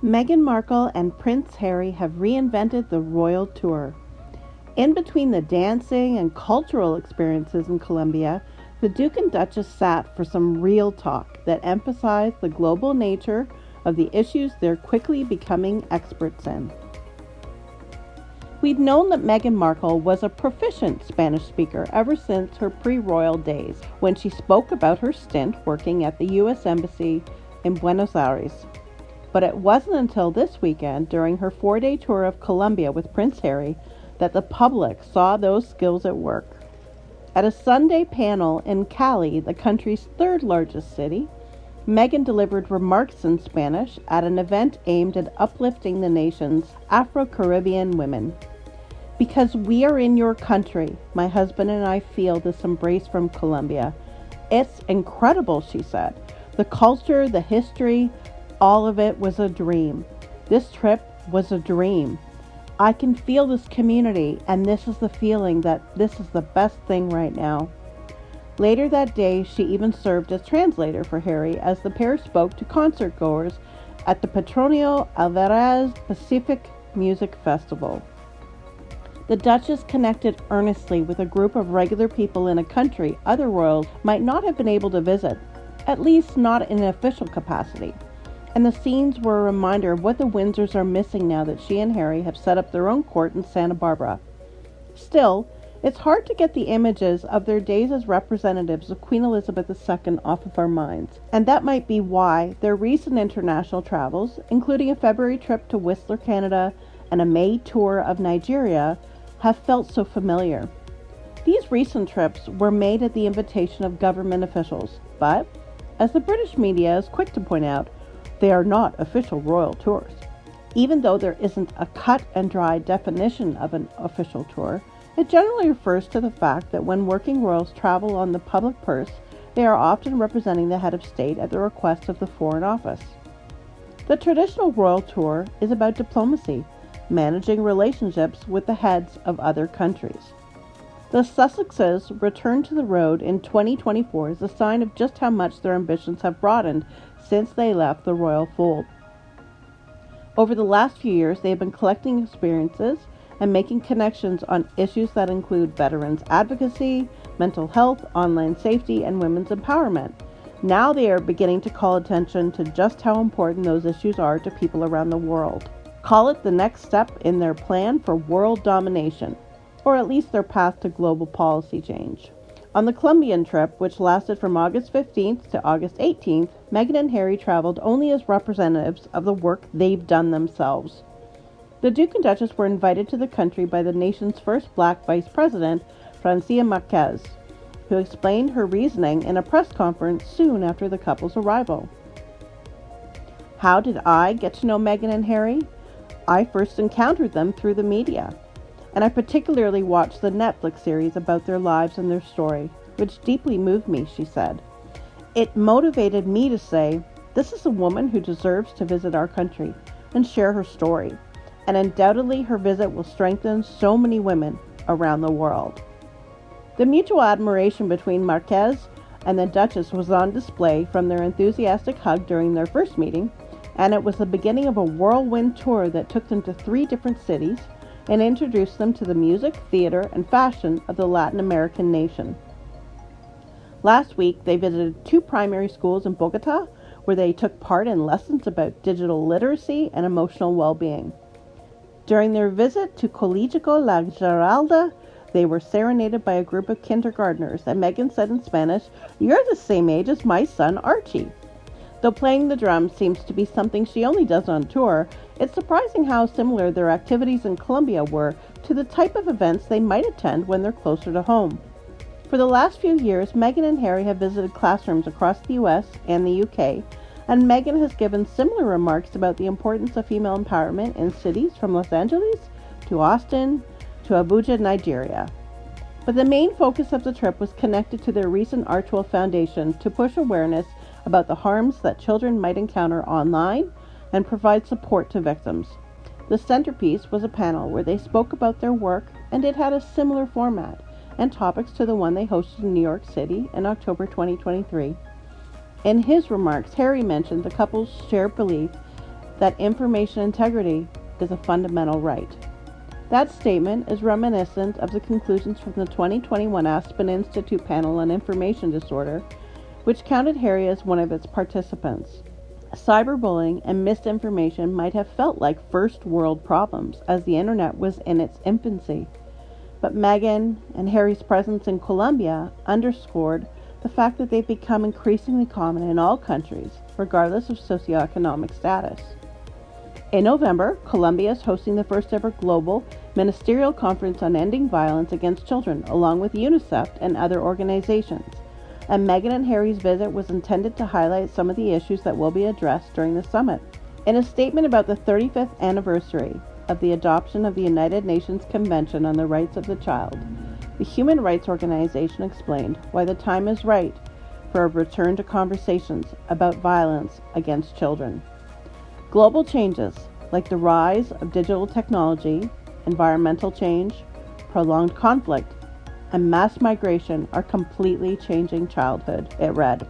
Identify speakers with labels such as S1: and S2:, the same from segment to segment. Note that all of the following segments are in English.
S1: Meghan Markle and Prince Harry have reinvented the Royal Tour. In between the dancing and cultural experiences in Colombia, the Duke and Duchess sat for some real talk that emphasized the global nature of the issues they're quickly becoming experts in. We'd known that Meghan Markle was a proficient Spanish speaker ever since her pre-royal days, when she spoke about her stint working at the U.S. Embassy in Buenos Aires. But it wasn't until this weekend, during her 4-day tour of Colombia with Prince Harry, that the public saw those skills at work. At a Sunday panel in Cali, the country's third largest city, Meghan delivered remarks in Spanish at an event aimed at uplifting the nation's Afro-Caribbean women. "Because we are in your country, my husband and I feel this embrace from Colombia. It's incredible," she said. "The culture, the history, all of it was a dream. This trip was a dream. I can feel this community, and this is the feeling that this is the best thing right now." Later that day, she even served as translator for Harry as the pair spoke to concert-goers at the Petronio Alvarez Pacific Music Festival. The Duchess connected earnestly with a group of regular people in a country other royals might not have been able to visit, at least not in an official capacity. And the scenes were a reminder of what the Windsors are missing now that she and Harry have set up their own court in Santa Barbara. Still, it's hard to get the images of their days as representatives of Queen Elizabeth II off of our minds, and that might be why their recent international travels, including a February trip to Whistler, Canada, and a May tour of Nigeria, have felt so familiar. These recent trips were made at the invitation of government officials, but, as the British media is quick to point out, they are not official royal tours. Even though there isn't a cut and dry definition of an official tour, it generally refers to the fact that when working royals travel on the public purse, they are often representing the head of state at the request of the Foreign Office. The traditional royal tour is about diplomacy, managing relationships with the heads of other countries. The Sussexes' return to the road in 2024 is a sign of just how much their ambitions have broadened since they left the royal fold. Over the last few years, they have been collecting experiences and making connections on issues that include veterans advocacy, mental health, online safety, and women's empowerment. Now they are beginning to call attention to just how important those issues are to people around the world. Call it the next step in their plan for world domination, or at least their path to global policy change. On the Colombian trip, which lasted from August 15th to August 18th, Meghan and Harry traveled only as representatives of the work they've done themselves. The Duke and Duchess were invited to the country by the nation's first black vice president, Francia Marquez, who explained her reasoning in a press conference soon after the couple's arrival. "How did I get to know Meghan and Harry? I first encountered them through the media. And I particularly watched the Netflix series about their lives and their story, which deeply moved me," she said. "It motivated me to say, this is a woman who deserves to visit our country and share her story. And undoubtedly her visit will strengthen so many women around the world." The mutual admiration between Marquez and the Duchess was on display from their enthusiastic hug during their first meeting, and it was the beginning of a whirlwind tour that took them to 3 different cities and introduced them to the music, theater, and fashion of the Latin American nation. Last week, they visited 2 primary schools in Bogota, where they took part in lessons about digital literacy and emotional well-being. During their visit to Colegio La Giralda, they were serenaded by a group of kindergartners, and Meghan said in Spanish, "You're the same age as my son Archie." Though playing the drums seems to be something she only does on tour, it's surprising how similar their activities in Colombia were to the type of events they might attend when they're closer to home. For the last few years, Meghan and Harry have visited classrooms across the US and the UK, and Meghan has given similar remarks about the importance of female empowerment in cities from Los Angeles to Austin to Abuja, Nigeria. But the main focus of the trip was connected to their recent Archwell Foundation to push awareness about the harms that children might encounter online and provide support to victims. The centerpiece was a panel where they spoke about their work, and it had a similar format and topics to the one they hosted in New York City in October 2023. In his remarks, Harry mentioned the couple's shared belief that information integrity is a fundamental right. That statement is reminiscent of the conclusions from the 2021 Aspen Institute panel on information disorder, which counted Harry as one of its participants. Cyberbullying and misinformation might have felt like first world problems as the internet was in its infancy, but Meghan and Harry's presence in Colombia underscored the fact that they've become increasingly common in all countries, regardless of socioeconomic status. In November, Colombia is hosting the first ever global ministerial conference on ending violence against children, along with UNICEF and other organizations. And Meghan and Harry's visit was intended to highlight some of the issues that will be addressed during the summit. In a statement about the 35th anniversary of the adoption of the United Nations Convention on the Rights of the Child, the Human Rights Organization explained why the time is right for a return to conversations about violence against children. Global changes, like the rise of digital technology, environmental change, prolonged conflict, and mass migration are completely changing childhood, it read.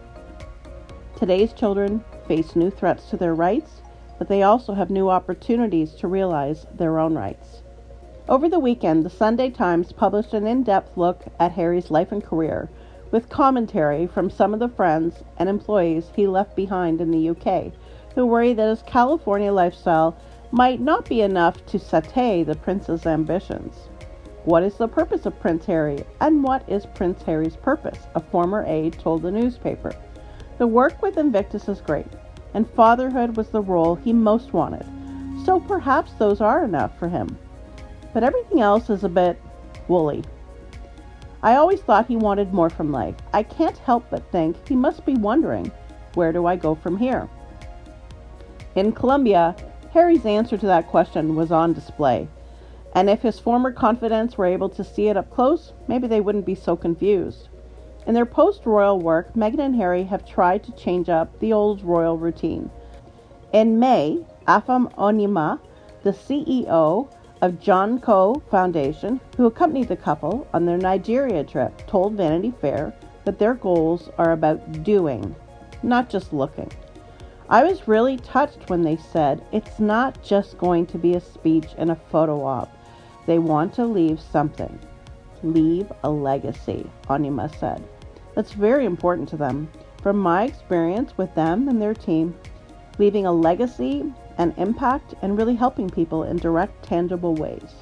S1: Today's children face new threats to their rights, but they also have new opportunities to realize their own rights. Over the weekend, the Sunday Times published an in-depth look at Harry's life and career, with commentary from some of the friends and employees he left behind in the UK, who worry that his California lifestyle might not be enough to satiate the prince's ambitions. What is the purpose of Prince Harry, and what is Prince Harry's purpose? A former aide told the newspaper. The work with Invictus is great, and fatherhood was the role he most wanted, so perhaps those are enough for him. But everything else is a bit woolly. I always thought he wanted more from life. I can't help but think he must be wondering, where do I go from here? In Colombia, Harry's answer to that question was on display. And if his former confidants were able to see it up close, maybe they wouldn't be so confused. In their post-royal work, Meghan and Harry have tried to change up the old royal routine. In May, Afam Onima, the CEO of John Co. Foundation, who accompanied the couple on their Nigeria trip, told Vanity Fair that their goals are about doing, not just looking. I was really touched when they said it's not just going to be a speech and a photo op. They want to leave something. Leave a legacy, Onima said. That's very important to them. From my experience with them and their team, leaving a legacy and impact and really helping people in direct, tangible ways.